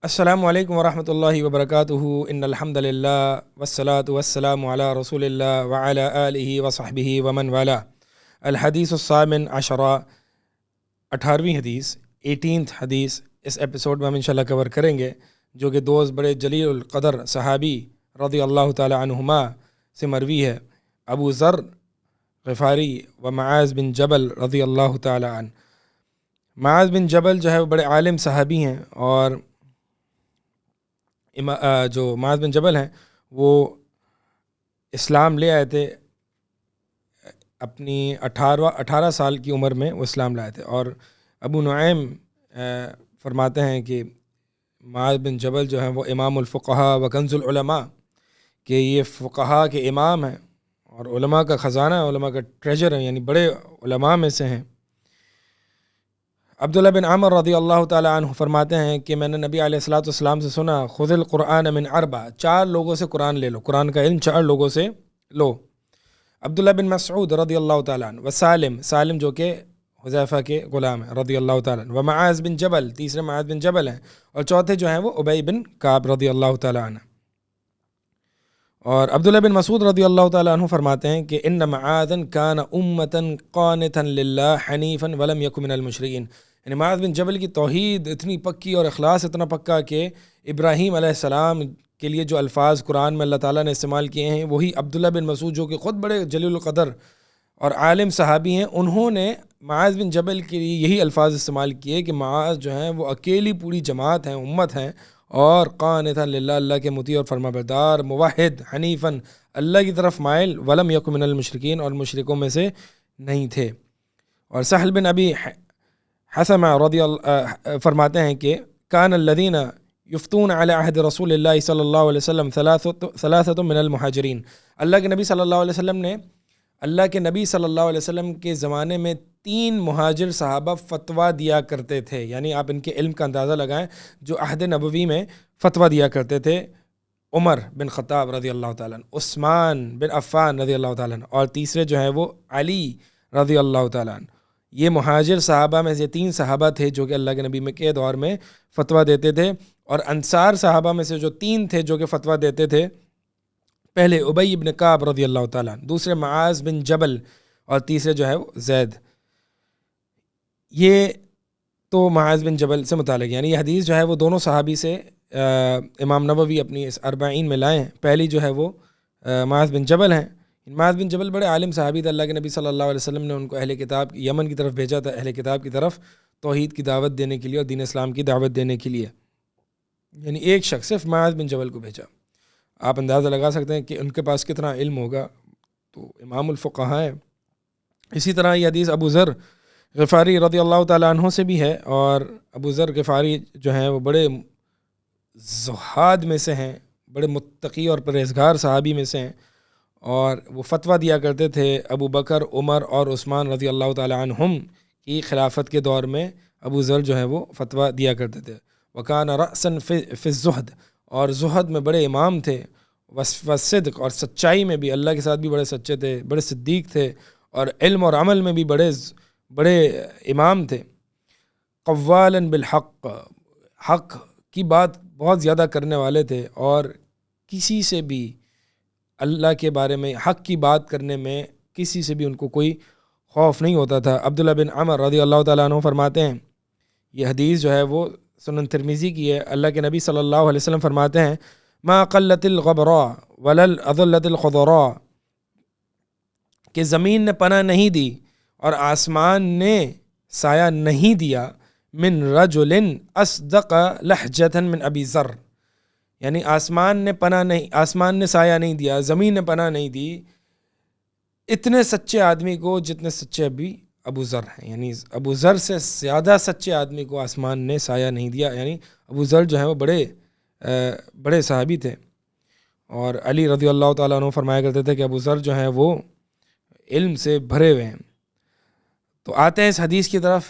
السلام علیکم ورحمۃ اللہ وبرکاتہ ان الحمد للہ والصلاة والسلام علی رسول اللہ وعلی آلہ وصحبہ ومن والا۔ الحدیث الثامن عشرہ، 18ویں حدیث، 18th حدیث اس ایپیسوڈ میں ہم انشاءاللہ کور کریں گے، جو کہ دو بڑے جلیل القدر صحابی رضی اللہ تعالی عنہما سے مروی ہے، ابو ذر غفاری و معاذ بن جبل رضی اللہ تعالی عنہ۔ معاذ بن جبل جو ہے وہ بڑے عالم صحابی ہیں، اور جو معاذ بن جبل ہیں وہ اسلام لے آئے تھے اپنی 18 سال کی عمر میں، وہ اسلام لائے تھے۔ اور ابو نعیم فرماتے ہیں کہ معاذ بن جبل جو ہیں وہ امام الفقہاء و کنز العلماء، کہ یہ فقہاء کے امام ہیں اور علماء کا خزانہ ہے، علماء کا ٹریجر ہے، یعنی بڑے علماء میں سے ہیں۔ عبداللہ بن عمر رضی اللہ تعالی عنہ فرماتے ہیں کہ میں نے نبی علیہ الصلوۃ والسلام سے سنا، خذ القرآن من اربع، 4 لوگوں سے قرآن لے لو، قرآن کا علم 4 لوگوں سے لو۔ عبداللہ بن مسعود رضی اللہ تعالی عنہ، و سالم جو کہ حذیفہ کے غلام ہیں رضی اللہ تعالی عنہ، و معاذ بن جبل، تیسرے معاذ بن جبل ہیں، اور چوتھے جو ہیں وہ ابی بن کعب رضی اللہ تعالی عنہ۔ اور عبداللہ بن مسعود رضی اللہ تعالی عنہ فرماتے ہیں کہ ان معاذ کان امتا قانتا للہ حنیفا ولم یک من المشرکین، یعنی معاذ بن جبل کی توحید اتنی پکی اور اخلاص اتنا پکا کہ ابراہیم علیہ السلام کے لیے جو الفاظ قرآن میں اللہ تعالیٰ نے استعمال کیے ہیں، وہی عبداللہ بن مسعود جو کہ خود بڑے جلیل القدر اور عالم صحابی ہیں، انہوں نے معاذ بن جبل کے لیے یہی الفاظ استعمال کیے کہ معاذ جو ہیں وہ اکیلی پوری جماعت ہیں، امت ہیں، اور قانتا للہ، اللہ کے مطیع اور فرما بردار، موحد، حنیفاً، اللہ کی طرف مائل، ولم یک من المشرکین، اور مشرکوں میں سے نہیں تھے۔ اور سہل بن ابی حسمہ رضی اللہ فرماتے ہیں کہ کان الذین یفتون علی عہد رسول اللہ صلی اللہ علیہ وسلم ثلاثۃ من المہاجرین، اللہ کے نبی صلی اللہ علیہ وسلم نے، اللہ کے نبی صلی اللہ علیہ وسلم کے زمانے میں 3 مہاجر صحابہ فتویٰ دیا کرتے تھے، یعنی آپ ان کے علم کا اندازہ لگائیں، جو عہد نبوی میں فتویٰ دیا کرتے تھے۔ عمر بن خطاب رضی اللہ تعالیٰ عنہ، عثمان بن عفان رضی اللہ تعالیٰ عنہ، اور تیسرے جو ہیں وہ علی رضی اللہ تعالیٰ عنہ۔ یہ مہاجر صحابہ میں سے 3 صحابہ تھے جو کہ اللہ کے نبی میں کے دور میں فتویٰ دیتے تھے، اور انصار صحابہ میں سے جو 3 تھے جو کہ فتویٰ دیتے تھے، پہلے ابی بن کعب رضی اللہ تعالیٰ عنہ، دوسرے معاذ بن جبل، اور تیسرے جو ہے وہ زید۔ یہ تو معاذ بن جبل سے متعلق، یعنی یہ حدیث جو ہے وہ دونوں صحابی سے امام نووی اپنی اس 40 میں لائے ہیں۔ پہلی جو ہے وہ معاذ بن جبل ہیں۔ معاذ بن جبل بڑے عالم صحابی تھے، اللہ کے نبی صلی اللہ علیہ وسلم نے ان کو اہل کتاب یمن کی طرف بھیجا تھا، اہل کتاب کی طرف توحید کی دعوت دینے کے لیے اور دین اسلام کی دعوت دینے کے لیے، یعنی ایک شخص صرف معاذ بن جبل کو بھیجا۔ آپ اندازہ لگا سکتے ہیں کہ ان کے پاس کتنا علم ہوگا، تو امام الفقہاء ہیں۔ اسی طرح یہ حدیث ابو ذر غفاری رضی اللہ تعالیٰ عنہ سے بھی ہے، اور ابو ذر غفاری جو ہیں وہ بڑے زہاد میں سے ہیں، بڑے متقی اور پرہیزگار صحابی میں سے ہیں، اور وہ فتویٰ دیا کرتے تھے ابو بکر، عمر اور عثمان رضی اللہ تعالیٰ عنہم کی خلافت کے دور میں۔ ابو ذر جو ہے وہ فتویٰ دیا کرتے تھے۔ وکان رأساً فی الزہد، اور زہد میں بڑے امام تھے، والصدق، اور سچائی میں بھی اللہ کے ساتھ بھی بڑے سچے تھے، بڑے صدیق تھے، اور علم اور عمل میں بھی بڑے امام تھے۔ قوالا بالحق، حق کی بات بہت زیادہ کرنے والے تھے، اور کسی سے بھی اللہ کے بارے میں حق کی بات کرنے میں کسی سے بھی ان کو کوئی خوف نہیں ہوتا تھا۔ عبداللہ بن عمر رضی اللہ تعالیٰ عنہ فرماتے ہیں، یہ حدیث جو ہے وہ سنن ترمذی کی ہے، اللہ کے نبی صلی اللہ علیہ وسلم فرماتے ہیں، ما قلت الغبراء ولا اضلت الخضراء، کہ زمین نے پناہ نہیں دی اور آسمان نے سایہ نہیں دیا، من رجل اصدق لہجۃ من ابی ذر، یعنی آسمان نے سایہ نہیں دیا، زمین نے پناہ نہیں دی اتنے سچے آدمی کو جتنے سچے ابو ذر ہیں، یعنی ابو ذر سے زیادہ سچے آدمی کو آسمان نے سایہ نہیں دیا، یعنی ابو ذر جو ہیں وہ بڑے صحابی تھے۔ اور علی رضی اللہ تعالیٰ عنہ فرمایا کرتے تھے کہ ابو ذر جو ہیں وہ علم سے بھرے ہوئے ہیں۔ تو آتے ہیں اس حدیث کی طرف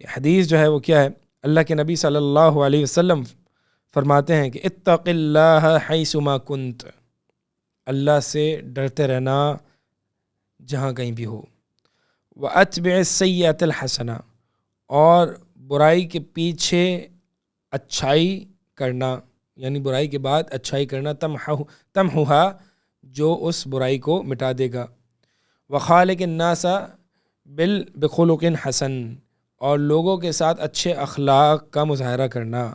کہ حدیث جو ہے وہ کیا ہے۔ اللہ کے نبی صلی اللہ علیہ وسلم فرماتے ہیں کہ اتق اللہ حیث ما کنت، اللہ سے ڈرتے رہنا جہاں کہیں بھی ہو۔ وَأَتْبِعِ السَّيِّئَةَ الْحَسَنَةَ، اور برائی کے پیچھے اچھائی کرنا، یعنی برائی کے بعد اچھائی کرنا، تمحوہا جو اس برائی کو مٹا دے گا، وخالق الناس بخلق حسن اور لوگوں کے ساتھ اچھے اخلاق کا مظاہرہ کرنا۔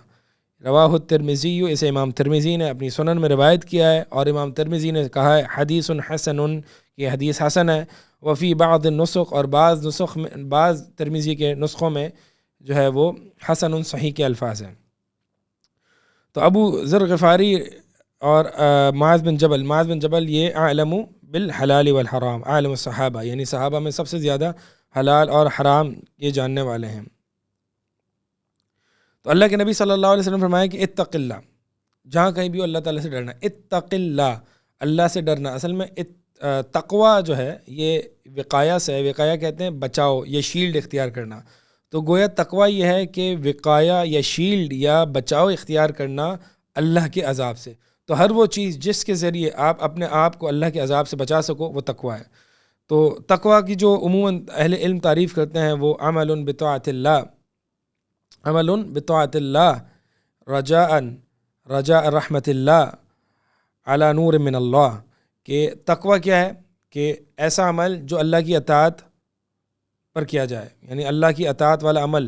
رواہ الترمذی، اسے امام ترمذی نے اپنی سنن میں روایت کیا ہے، اور امام ترمذی نے کہا ہے حدیث حسن، یہ حدیث حسن ہے۔ وفی بعض النسخ، اور بعض ترمذی کے نسخوں میں جو ہے وہ حسن صحیح کے الفاظ ہیں۔ تو ابو ذر غفاری اور معاذ بن جبل یہ اعلم بالحلال والحرام، عالم الصحابہ، یعنی صحابہ میں سب سے زیادہ حلال اور حرام یہ جاننے والے ہیں۔ تو اللہ کے نبی صلی اللہ علیہ وسلم فرمایا کہ اتق اللہ، جہاں کہیں بھی ہو اللہ تعالیٰ سے ڈرنا، اتق اللہ، اللہ سے ڈرنا۔ اصل میں تقوی جو ہے یہ وقایا سے ہے، وقایا کہتے ہیں بچاؤ، یہ شیلڈ اختیار کرنا۔ تو گویا تقوی یہ ہے کہ وقایا یا شیلڈ یا بچاؤ اختیار کرنا اللہ کے عذاب سے۔ تو ہر وہ چیز جس کے ذریعے آپ اپنے آپ کو اللہ کے عذاب سے بچا سکو وہ تقوی ہے۔ تو تقوی کی جو عموماً اہل علم تعریف کرتے ہیں وہ عمل بطاعت اللہ، عمل بطاعت اللہ رجاء رحمت اللہ علی نور من اللہ، کہ تقوی کیا ہے کہ ایسا عمل جو اللہ کی اطاعت پر کیا جائے، یعنی اللہ کی اطاعت والا عمل،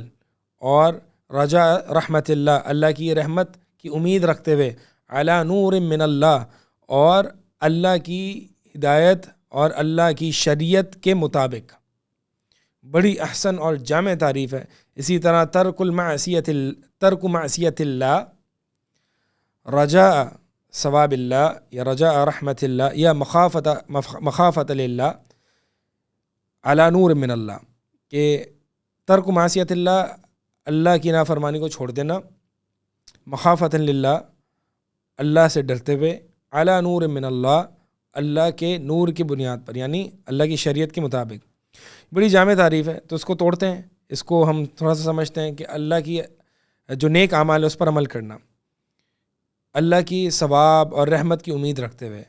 اور رجاء رحمت اللہ، اللہ کی رحمت کی امید رکھتے ہوئے، علی نور من اللہ، اور اللہ کی ہدایت اور اللہ کی شریعت کے مطابق۔ بڑی احسن اور جامع تعریف ہے۔ اسی طرح ترک معصیت اللہ رجاء ثواب اللہ یا رجاء رحمت اللہ یا مخافت للہ علی نور من اللہ، کہ ترک معصیت اللہ، اللہ کی نافرمانی کو چھوڑ دینا، مخافت للہ، اللہ سے ڈرتے ہوئے، علی نور من اللہ، اللہ کے نور کی بنیاد پر، یعنی اللہ کی شریعت کے مطابق۔ بڑی جامع تعریف ہے، تو اس کو توڑتے ہیں، اس کو ہم تھوڑا سا سمجھتے ہیں کہ اللہ کی جو نیک اعمال ہے اس پر عمل کرنا، اللہ کی ثواب اور رحمت کی امید رکھتے ہوئے،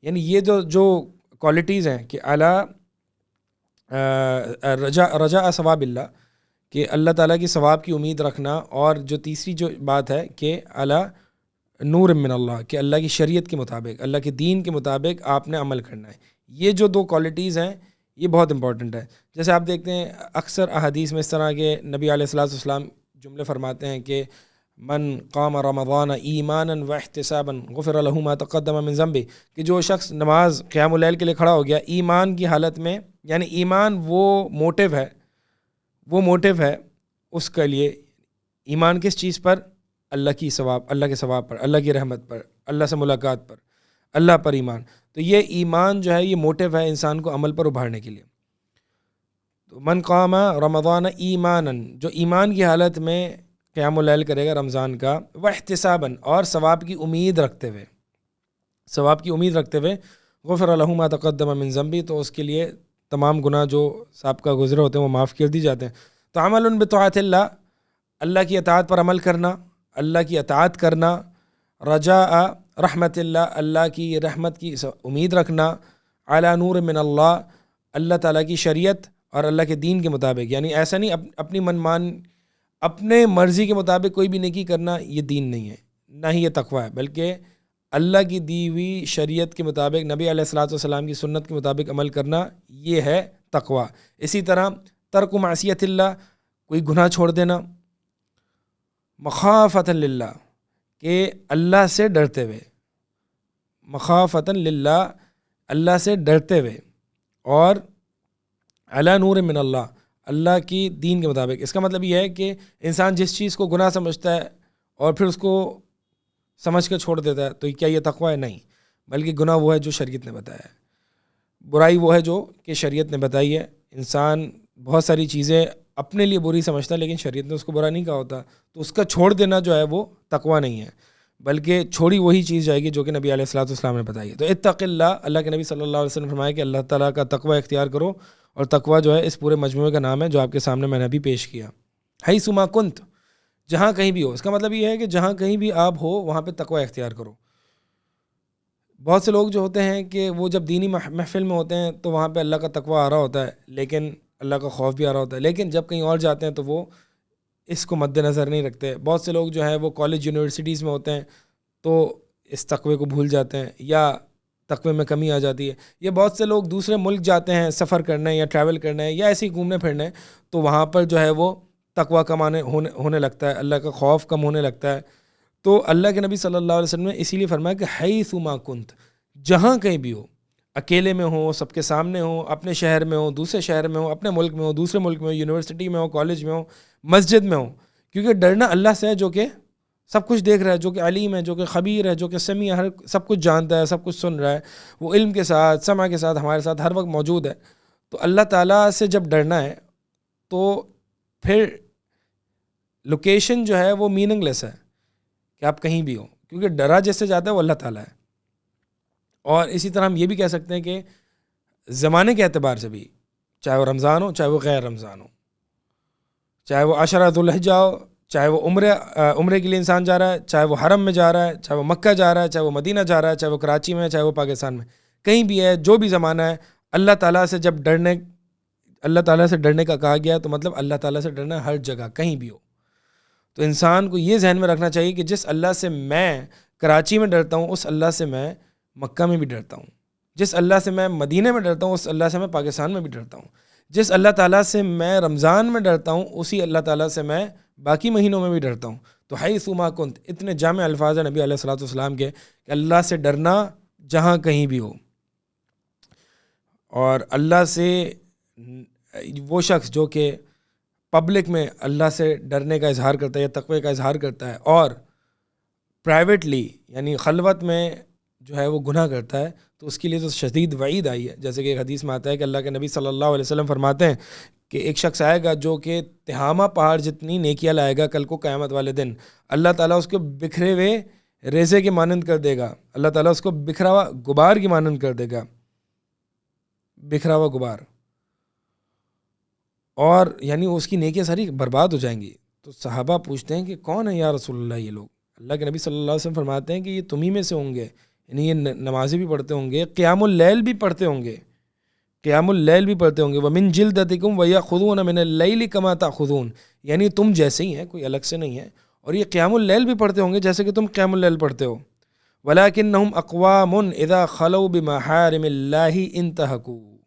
یعنی یہ جو کوالٹیز ہیں کہ اعلیٰ رجاء ثواب اللہ، کہ اللہ تعالیٰ کی ثواب کی امید رکھنا، اور جو تیسری جو بات ہے کہ اعلیٰ نور من اللہ، کہ اللہ کی شریعت کے مطابق، اللہ کے دین کے مطابق آپ نے عمل کرنا ہے۔ یہ جو دو کوالٹیز ہیں یہ بہت امپورٹنٹ ہے۔ جیسے آپ دیکھتے ہیں اکثر احادیث میں اس طرح کے نبی علیہ الصلوۃ والسلام جملے فرماتے ہیں کہ من قام رمضان ایمانا واحتسابا غفر له ما تقدم من ذنبه، کہ جو شخص نماز قیام اللیل کے لیے کھڑا ہو گیا ایمان کی حالت میں، یعنی ایمان وہ موٹیو ہے اس کے لیے، ایمان کس چیز پر؟ اللہ کے ثواب پر، اللہ کی رحمت پر، اللہ سے ملاقات پر، اللہ پر ایمان۔ تو یہ ایمان جو ہے یہ موٹیو ہے انسان کو عمل پر ابھارنے کے لیے۔ تو من قام رمضان ایمانا، جو ایمان کی حالت میں قیام اللیل کرے گا رمضان کا، واحتسابا، اور ثواب کی امید رکھتے ہوئے، غفر له ما تقدم من ذنبی، تو اس کے لیے تمام گناہ جو سابقہ گزرے ہوتے ہیں وہ معاف کر دی جاتے ہیں۔ تو عمل بطاعت اللہ، اللہ کی اطاعت پر عمل کرنا، اللہ کی اطاعت کرنا، رجاء رحمت اللہ، اللہ کی رحمت کی امید رکھنا، علی نور من اللہ، اللہ تعالیٰ کی شریعت اور اللہ کے دین کے مطابق، یعنی ایسا نہیں اپنی اپنے مرضی کے مطابق کوئی بھی نیکی کرنا، یہ دین نہیں ہے، نہ ہی یہ تقوی ہے، بلکہ اللہ کی دی ہوئی شریعت کے مطابق، نبی علیہ الصلوۃ والسلام کی سنت کے مطابق عمل کرنا، یہ ہے تقوی۔ اسی طرح ترک معصیت اللہ، کوئی گناہ چھوڑ دینا، مخافۃ للہ، کہ اللہ سے ڈرتے ہوئے، مخافۃ للہ، اللہ سے ڈرتے ہوئے، اور علی نور من اللہ، اللہ کی دین کے مطابق۔ اس کا مطلب یہ ہے کہ انسان جس چیز کو گناہ سمجھتا ہے اور پھر اس کو سمجھ کے چھوڑ دیتا ہے، تو کیا یہ تقوی ہے؟ نہیں، بلکہ گناہ وہ ہے جو شریعت نے بتایا ہے، برائی وہ ہے جو کہ شریعت نے بتائی ہے۔ انسان بہت ساری چیزیں اپنے لیے بری سمجھتا ہے لیکن شریعت نے اس کو برا نہیں کہا ہوتا، تو اس کا چھوڑ دینا جو ہے وہ تقوی نہیں ہے، بلکہ چھوڑی وہی چیز جائے گی جو کہ نبی علیہ الصلوۃ والسلام نے بتائی ہے۔ تو اتق اللہ، اللہ کے نبی صلی اللہ علیہ وسلم نے فرمایا کہ اللہ تعالیٰ کا تقوی اختیار کرو، اور تقوی جو ہے اس پورے مجموعے کا نام ہے جو آپ کے سامنے میں نے ابھی پیش کیا۔ حیث ما کنت، جہاں کہیں بھی ہو، اس کا مطلب یہ ہے کہ جہاں کہیں بھی آپ ہو وہاں پہ تقوی اختیار کرو۔ بہت سے لوگ جو ہوتے ہیں کہ وہ جب دینی محفل میں ہوتے ہیں تو وہاں پہ اللہ کا تقوی آ رہا ہوتا ہے، لیکن اللہ کا خوف بھی آ رہا ہوتا ہے، لیکن جب کہیں اور جاتے ہیں تو وہ اس کو مد نظر نہیں رکھتے. بہت سے لوگ جو ہیں وہ کالج یونیورسٹیز میں ہوتے ہیں تو اس تقوی کو بھول جاتے ہیں یا تقوی میں کمی آ جاتی ہے. یا بہت سے لوگ دوسرے ملک جاتے ہیں سفر کرنے یا ٹریول کرنے یا ایسے ہی گھومنے پھرنے, تو وہاں پر جو ہے وہ تقوی کم ہونے لگتا ہے, اللہ کا خوف کم ہونے لگتا ہے. تو اللہ کے نبی صلی اللہ علیہ وسلم نے اسی لیے فرمایا کہ حیث ما کنت, جہاں کہیں بھی ہو, اکیلے میں ہو, سب کے سامنے ہو, اپنے شہر میں ہو, دوسرے شہر میں ہو, اپنے ملک میں ہو, دوسرے ملک میں ہو, یونیورسٹی میں ہو, کالج میں ہو, مسجد میں ہو, کیونکہ ڈرنا اللہ سے ہے جو کہ سب کچھ دیکھ رہا ہے, جو کہ علیم ہے, جو کہ خبیر ہے, جو کہ سمیع ہے, سب کچھ جانتا ہے, سب کچھ سن رہا ہے, وہ علم کے ساتھ سمع کے ساتھ ہمارے ساتھ ہر وقت موجود ہے. تو اللہ تعالیٰ سے جب ڈرنا ہے تو پھر لوکیشن جو ہے وہ میننگ لیس ہے کہ آپ کہیں بھی ہو, کیونکہ ڈرا جس سے جاتا ہے وہ اللہ تعالیٰ ہے. اور اسی طرح ہم یہ بھی کہہ سکتے ہیں کہ زمانے کے اعتبار سے بھی, چاہے وہ رمضان ہو چاہے وہ غیر رمضان ہو, چاہے وہ عشرہ ذوالحجہ ہو, چاہے وہ عمرے کے لیے انسان جا رہا ہے, چاہے وہ حرم میں جا رہا ہے, چاہے وہ مکہ جا رہا ہے, چاہے وہ مدینہ جا رہا ہے, چاہے وہ کراچی میں ہے, چاہے وہ پاکستان میں, کہیں بھی ہے, جو بھی زمانہ ہے, اللہ تعالیٰ سے جب اللہ تعالیٰ سے ڈرنے کا کہا گیا تو مطلب اللہ تعالیٰ سے ڈرنا ہر جگہ کہیں بھی ہو. تو انسان کو یہ ذہن میں رکھنا چاہیے کہ جس اللہ سے میں کراچی میں ڈرتا ہوں اس اللہ سے میں مکہ میں بھی ڈرتا ہوں, جس اللہ سے میں مدینہ میں ڈرتا ہوں اس اللہ سے میں پاکستان میں بھی ڈرتا ہوں, جس اللہ تعالیٰ سے میں رمضان میں ڈرتا ہوں اسی اللہ تعالیٰ سے میں باقی مہینوں میں بھی ڈرتا ہوں. تو حیث ما کنت, اتنے جامع الفاظ ہیں نبی علیہ الصلوۃ والسلام کے کہ اللہ سے ڈرنا جہاں کہیں بھی ہو. اور اللہ سے وہ شخص جو کہ پبلک میں اللہ سے ڈرنے کا اظہار کرتا ہے یا تقوی کا اظہار کرتا ہے اور پرائیویٹلی یعنی خلوت میں جو ہے وہ گناہ کرتا ہے, تو اس کے لیے تو شدید وعید آئی ہے. جیسے کہ ایک حدیث میں آتا ہے کہ اللہ کے نبی صلی اللہ علیہ وسلم فرماتے ہیں کہ ایک شخص آئے گا جو کہ تہامہ پہاڑ جتنی نیکیاں لائے گا کل کو قیامت والے دن, اللہ تعالیٰ اس کو بکھرے ہوئے ریزے کے مانند کر دے گا, اللہ تعالیٰ اس کو بکھرا ہوا غبار کی مانند کر دے گا, بکھرا ہوا غبار, اور یعنی اس کی نیکیاں ساری برباد ہو جائیں گی. تو صحابہ پوچھتے ہیں کہ کون ہے یا رسول اللہ یہ لوگ؟ اللہ کے نبی صلی اللہ علیہ وسلم فرماتے ہیں کہ یہ تمہیں میں سے ہوں گے, یعنی یہ نمازیں بھی پڑھتے ہوں گے, قیام اللیل بھی پڑھتے ہوں گے, قیام اللیل بھی پڑھتے ہوں گے, وَمِن جِلْدَتِكُمْ وَيَأْخُذُونَ مِنَ اللَّيْلِ كَمَا تَأْخُذُونَ, یعنی تم جیسے ہی ہیں, کوئی الگ سے نہیں ہے, اور یہ قیام اللیل بھی پڑھتے ہوں گے جیسے کہ تم قیام اللیل پڑھتے ہو. وَلَكِنَّهُمْ أَقْوَامٌ إِذَا خَلَوْا بِمَحَارِمِ اللَّهِ انْتَهَكُوا,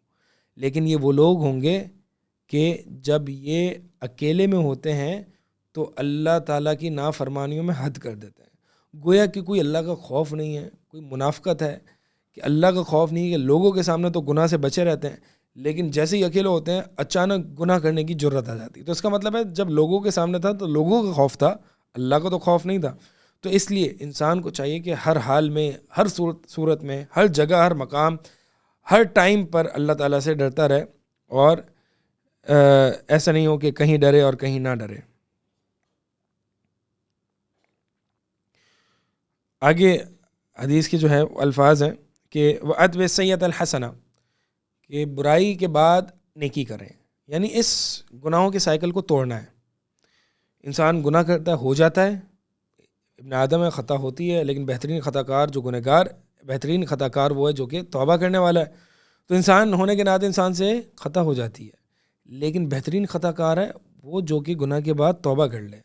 لیکن یہ وہ لوگ ہوں گے کہ جب یہ اکیلے میں ہوتے ہیں تو اللہ تعالیٰ کی نافرمانیوں میں حد کر دیتے ہیں. گویا کہ کوئی اللہ کا خوف نہیں ہے, کوئی منافقت ہے کہ اللہ کا خوف نہیں ہے, کہ لوگوں کے سامنے تو گناہ سے بچے رہتے ہیں لیکن جیسے ہی اکیلے ہوتے ہیں اچانک گناہ کرنے کی جرت آ جاتی ہے. تو اس کا مطلب ہے جب لوگوں کے سامنے تھا تو لوگوں کا خوف تھا, اللہ کا تو خوف نہیں تھا. تو اس لیے انسان کو چاہیے کہ ہر حال میں, ہر صورت میں, ہر جگہ, ہر مقام, ہر ٹائم پر اللہ تعالیٰ سے ڈرتا رہے, اور ایسا نہیں ہو کہ کہیں ڈرے اور کہیں نہ ڈرے. آگے حدیث کے جو ہے الفاظ ہیں کہ وَأَتْبِعِ السَّيِّئَةَ الْحَسَنَةَ, کہ برائی کے بعد نیکی کریں, یعنی اس گناہوں کے سائیکل کو توڑنا ہے. انسان گناہ کرتا ہے, ہو جاتا ہے, ابن آدم ہے, خطا ہوتی ہے, لیکن بہترین خطا کار جو گنہگار, بہترین خطا کار وہ ہے جو کہ توبہ کرنے والا ہے. تو انسان ہونے کے ناطے انسان سے خطا ہو جاتی ہے, لیکن بہترین خطا کار ہے وہ جو کہ گناہ کے بعد توبہ کر لے.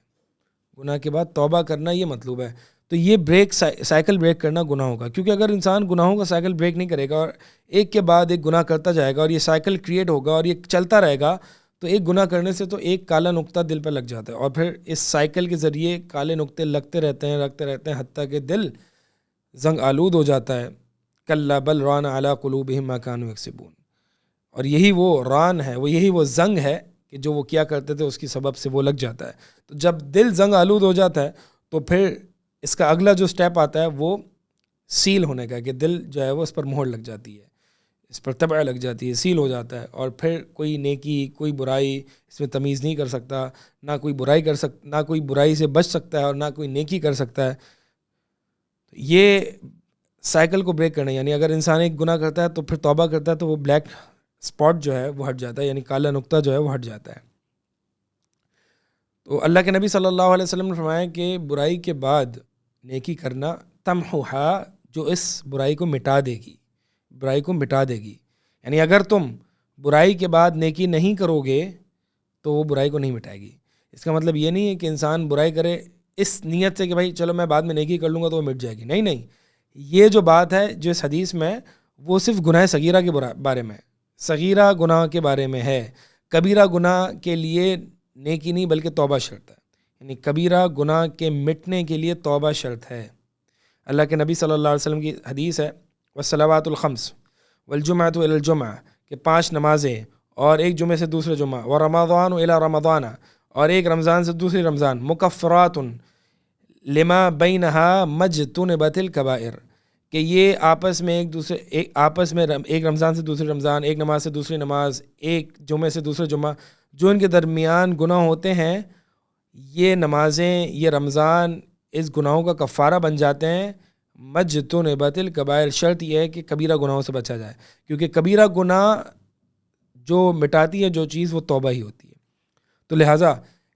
گناہ کے بعد توبہ کرنا یہ مطلوب ہے. تو یہ سائیکل بریک کرنا گناہوں کا, کیونکہ اگر انسان گناہوں کا سائیکل بریک نہیں کرے گا اور ایک کے بعد ایک گناہ کرتا جائے گا اور یہ سائیکل کریٹ ہوگا اور یہ چلتا رہے گا, تو ایک گناہ کرنے سے تو ایک کالا نقطہ دل پہ لگ جاتا ہے, اور پھر اس سائیکل کے ذریعے کالے نقطے لگتے رہتے ہیں حتیٰ کہ دل زنگ آلود ہو جاتا ہے. کلا بل ران علی قلوبہم ما کانوا یکسبون, اور یہی وہ ران ہے, وہ یہی وہ زنگ ہے کہ جو وہ کیا کرتے تھے اس کی سبب سے وہ لگ جاتا ہے. تو جب دل زنگ آلود ہو جاتا ہے تو پھر اس کا اگلا جو سٹیپ آتا ہے وہ سیل ہونے کا, کہ دل جو ہے وہ اس پر مہر لگ جاتی ہے, اس پر طبع لگ جاتی ہے, سیل ہو جاتا ہے, اور پھر کوئی نیکی کوئی برائی اس میں تمیز نہیں کر سکتا, نہ کوئی برائی سے بچ سکتا ہے اور نہ کوئی نیکی کر سکتا ہے. یہ سائیکل کو بریک کرنا, یعنی اگر انسان ایک گناہ کرتا ہے تو پھر توبہ کرتا ہے تو وہ بلیک اسپاٹ جو ہے وہ ہٹ جاتا ہے, یعنی کالا نقطہ جو ہے وہ ہٹ جاتا ہے. تو اللہ کے نبی صلی اللہ علیہ وسلم نے فرمایا کہ برائی کے بعد نیکی کرنا تمحوہا, جو اس برائی کو مٹا دے گی, برائی کو مٹا دے گی. یعنی اگر تم برائی کے بعد نیکی نہیں کرو گے تو وہ برائی کو نہیں مٹائے گی. اس کا مطلب یہ نہیں ہے کہ انسان برائی کرے اس نیت سے کہ بھائی چلو میں بعد میں نیکی کر لوں گا تو وہ مٹ جائے گی. نہیں, یہ جو بات ہے جو اس حدیث میں وہ صرف گناہ صغیرہ کے بارے میں, صغیرہ گناہ کے بارے میں ہے. کبیرہ گناہ کے لیے نیکی نہیں بلکہ توبہ شرط ہے. یعنی کبیرہ گناہ کے مٹنے کے لیے توبہ شرط ہے. اللہ کے نبی صلی اللہ علیہ وسلم کی حدیث ہے والصلوات الخمس والجمعۃ الی الجمعہ کہ 5 نمازیں اور ایک جمعے سے دوسرے جمعہ, ورمضان الی رمضان اور ایک رمضان سے دوسری رمضان, مکفرات لما بینہا مجتنبت الکبائر کہ یہ آپس میں ایک رمضان سے دوسری رمضان, ایک نماز سے دوسری نماز, ایک جمعے سے دوسرے جمعہ, جو ان کے درمیان گناہ ہوتے ہیں یہ نمازیں, یہ رمضان اس گناہوں کا کفارہ بن جاتے ہیں. مجتنبت الکبائر, شرط یہ ہے کہ کبیرہ گناہوں سے بچا جائے, کیونکہ کبیرہ گناہ جو مٹاتی ہے جو چیز وہ توبہ ہی ہوتی ہے. تو لہٰذا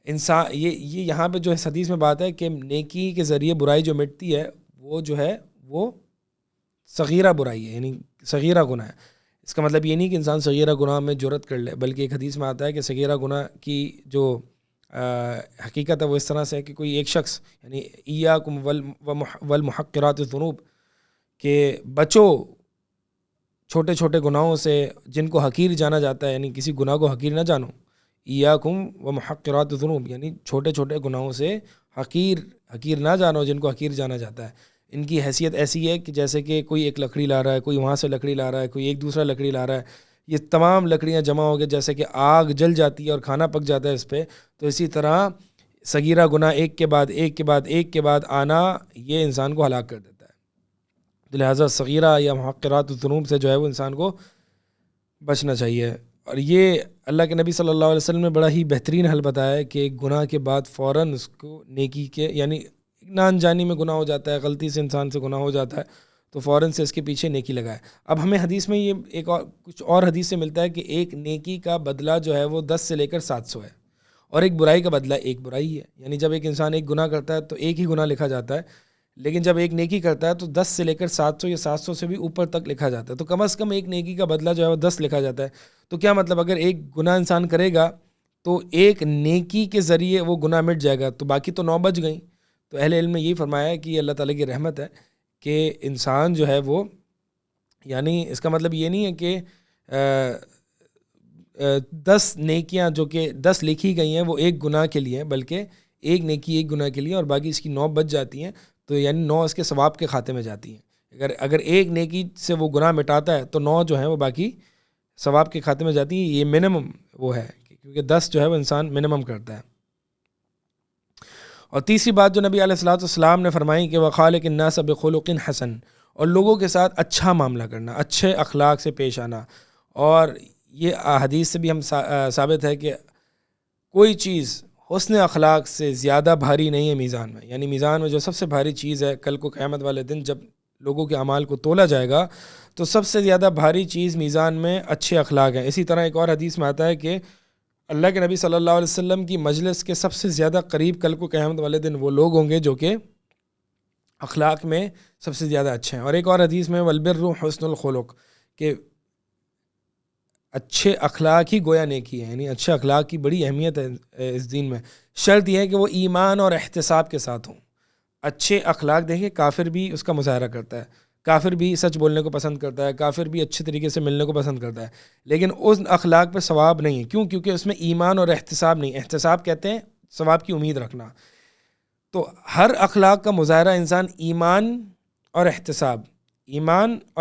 انسان یہ یہاں پہ جو اس حدیث میں بات ہے کہ نیکی کے ذریعے برائی جو مٹتی ہے وہ جو ہے وہ صغیرہ برائی ہے, یعنی صغیرہ گناہ ہے. اس کا مطلب یہ نہیں کہ انسان صغیرہ گناہ میں جرأت کر لے, بلکہ ایک حدیث میں آتا ہے کہ صغیرہ گناہ کی جو حقیقت ہے وہ اس طرح سے ہے کہ کوئی ایک شخص یعنی ایاکم والمحقرات الذنوب کہ بچو چھوٹے چھوٹے گناہوں سے جن کو حقیر جانا جاتا ہے, یعنی کسی گناہ کو حقیر نہ جانو. ایاکم ومحقرات الذنوب یعنی چھوٹے چھوٹے گناہوں سے حقیر نہ جانو جن کو حقیر جانا جاتا ہے. ان کی حیثیت ایسی ہے کہ جیسے کہ کوئی ایک لکڑی لا رہا ہے, کوئی وہاں سے لکڑی لا رہا ہے, کوئی ایک دوسرا لکڑی لا رہا ہے, یہ تمام لکڑیاں جمع ہو کے جیسے کہ آگ جل جاتی ہے اور کھانا پک جاتا ہے اس پہ, تو اسی طرح صغیرہ گناہ ایک کے بعد ایک کے بعد آنا یہ انسان کو ہلاک کر دیتا ہے. تو لہٰذا صغیرہ یا محقرات الذنوب سے جو ہے وہ انسان کو بچنا چاہیے. اور یہ اللہ کے نبی صلی اللہ علیہ وسلم نے بڑا ہی بہترین حل بتایا ہے کہ گناہ کے بعد فوراً اس کو نیکی کے, یعنی نہ انجانی میں گناہ ہو جاتا ہے, غلطی سے انسان سے گناہ ہو جاتا ہے تو فوراً سے اس کے پیچھے نیکی لگائے. اب ہمیں حدیث میں یہ ایک اور کچھ اور حدیث سے ملتا ہے کہ ایک نیکی کا بدلہ جو ہے وہ 10 سے لے کر 700 ہے, اور ایک برائی کا بدلہ ایک برائی ہے. یعنی جب ایک انسان ایک گناہ کرتا ہے تو ایک ہی گناہ لکھا جاتا ہے, لیکن جب ایک نیکی کرتا ہے تو 10 سے لے کر 700 یا 700 سے بھی اوپر تک لکھا جاتا ہے. تو کم از کم ایک نیکی کا بدلہ جو ہے وہ 10 لکھا جاتا ہے. تو کیا مطلب اگر ایک گناہ انسان کرے گا تو ایک نیکی کے ذریعے وہ گناہ مٹ جائے گا, تو باقی تو 9 بچ گئیں. تو اہل علم نے یہی فرمایا ہے کہ یہ اللہ تعالیٰ کی رحمت ہے کہ انسان جو ہے وہ, یعنی اس کا مطلب یہ نہیں ہے کہ 10 نیکیاں جو کہ 10 لکھی گئی ہیں وہ ایک گناہ کے لیے, بلکہ ایک نیکی ایک گناہ کے لیے اور باقی اس کی 9 بچ جاتی ہیں. تو یعنی 9 اس کے ثواب کے کھاتے میں جاتی ہیں. اگر ایک نیکی سے وہ گناہ مٹاتا ہے تو 9 جو ہیں وہ باقی ثواب کے کھاتے میں جاتی ہیں. یہ منیمم وہ ہے کیونکہ 10 جو ہے وہ انسان منیمم کرتا ہے. اور تیسری بات جو نبی علیہ الصلوۃ والسلام نے فرمائی کہ وخالق الناس بخلق حسن, اور لوگوں کے ساتھ اچھا معاملہ کرنا, اچھے اخلاق سے پیش آنا. اور یہ حدیث سے بھی ہم ثابت ہے کہ کوئی چیز حسن اخلاق سے زیادہ بھاری نہیں ہے میزان میں. یعنی میزان میں جو سب سے بھاری چیز ہے کل کو قیامت والے دن جب لوگوں کے اعمال کو تولا جائے گا تو سب سے زیادہ بھاری چیز میزان میں اچھے اخلاق ہیں. اسی طرح ایک اور حدیث میں آتا ہے کہ اللہ کے نبی صلی اللہ علیہ وسلم کی مجلس کے سب سے زیادہ قریب کل کو قیامت والے دن وہ لوگ ہوں گے جو کہ اخلاق میں سب سے زیادہ اچھے ہیں. اور ایک اور حدیث میں والبر حسن الخلق کہ اچھے اخلاق ہی گویا نیکی ہے. یعنی اچھے اخلاق کی بڑی اہمیت ہے اس دین میں. شرط یہ ہے کہ وہ ایمان اور احتساب کے ساتھ ہوں. اچھے اخلاق دیکھیں کافر بھی اس کا مظاہرہ کرتا ہے, کافر بھی سچ بولنے کو پسند کرتا ہے, کافر بھی اچھے طریقے سے ملنے کو پسند کرتا ہے, لیکن اس اخلاق پہ ثواب نہیں ہے. کیوں؟ کیونکہ اس میں ایمان اور احتساب نہیں. احتساب کہتے ہیں ثواب کی امید رکھنا. تو ہر اخلاق کا مظاہرہ انسان ایمان اور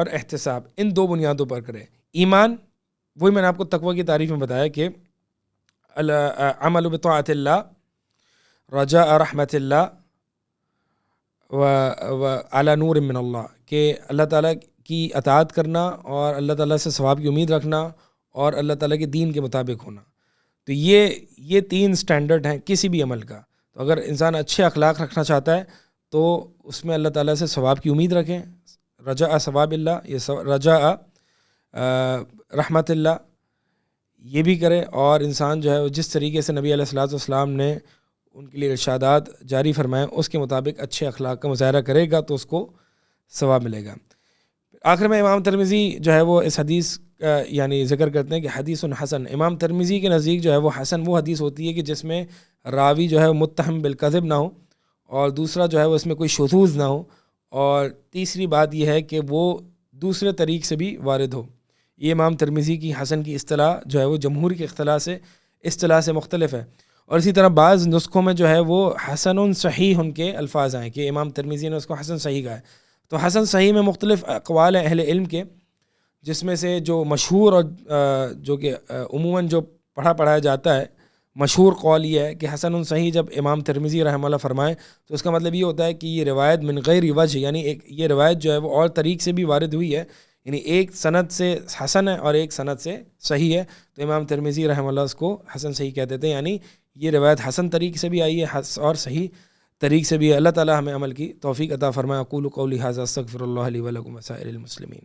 احتساب ان 2 بنیادوں پر کرے. ایمان وہی میں نے آپ کو تقوی کی تعریف میں بتایا کہ عمل بطاعت اللہ رجاء رحمت اللہ و علی نور من اللہ, کہ اللہ تعالیٰ کی اطاعت کرنا اور اللہ تعالیٰ سے ثواب کی امید رکھنا اور اللہ تعالیٰ کے دین کے مطابق ہونا. تو یہ 3 سٹینڈرڈ ہیں کسی بھی عمل کا. تو اگر انسان اچھے اخلاق رکھنا چاہتا ہے تو اس میں اللہ تعالیٰ سے ثواب کی امید رکھیں, رجاء ثواب اللہ, یہ رجاء رحمت اللہ یہ بھی کرے. اور انسان جو ہے جس طریقے سے نبی علیہ الصلوۃ والسلام نے ان کے لیے ارشادات جاری فرمائے اس کے مطابق اچھے اخلاق کا مظاہرہ کرے گا تو اس کو ثواب ملے گا. آخر میں امام ترمذی جو ہے وہ اس حدیث یعنی ذکر کرتے ہیں کہ حدیث حسن، امام ترمذی کے نزدیک جو ہے وہ حسن وہ حدیث ہوتی ہے کہ جس میں راوی جو ہے متہم بالکذب نہ ہو، اور دوسرا جو ہے وہ اس میں کوئی شذوذ نہ ہو، اور تیسری بات یہ ہے کہ وہ دوسرے طریق سے بھی وارد ہو۔ یہ امام ترمذی کی حسن کی اصطلاح جو ہے وہ جمہور کی اصطلاح سے مختلف ہے۔ اور اسی طرح بعض نسخوں میں جو ہے وہ حسن صحیح ان کے الفاظ ہیں کہ امام ترمذی نے اس کو حسن صحیح کہا ہے۔ تو حسن صحیح میں مختلف اقوال ہیں اہل علم کے، جس میں سے جو مشہور اور جو کہ عموماً جو پڑھایا جاتا ہے، مشہور قول یہ ہے کہ حسن صحیح جب امام ترمذی رحمہ اللہ فرمائیں تو اس کا مطلب یہ ہوتا ہے کہ یہ روایت من غیر وجہ، یعنی یہ روایت جو ہے وہ اور طریق سے بھی وارد ہوئی ہے، یعنی ایک سند سے حسن ہے اور ایک سند سے صحیح ہے، تو امام ترمذی رحمہ اللہ اس کو حسن صحیح کہتے تھے، یعنی یہ روایت حسن طریق سے بھی آئی ہے اور صحیح طریق سے بھی ہے۔ اللہ تعالی ہمیں عمل کی توفیق عطا فرمائے۔ اقول قولی ھذا استغفر اللہ لی ولکم وسائر المسلمین۔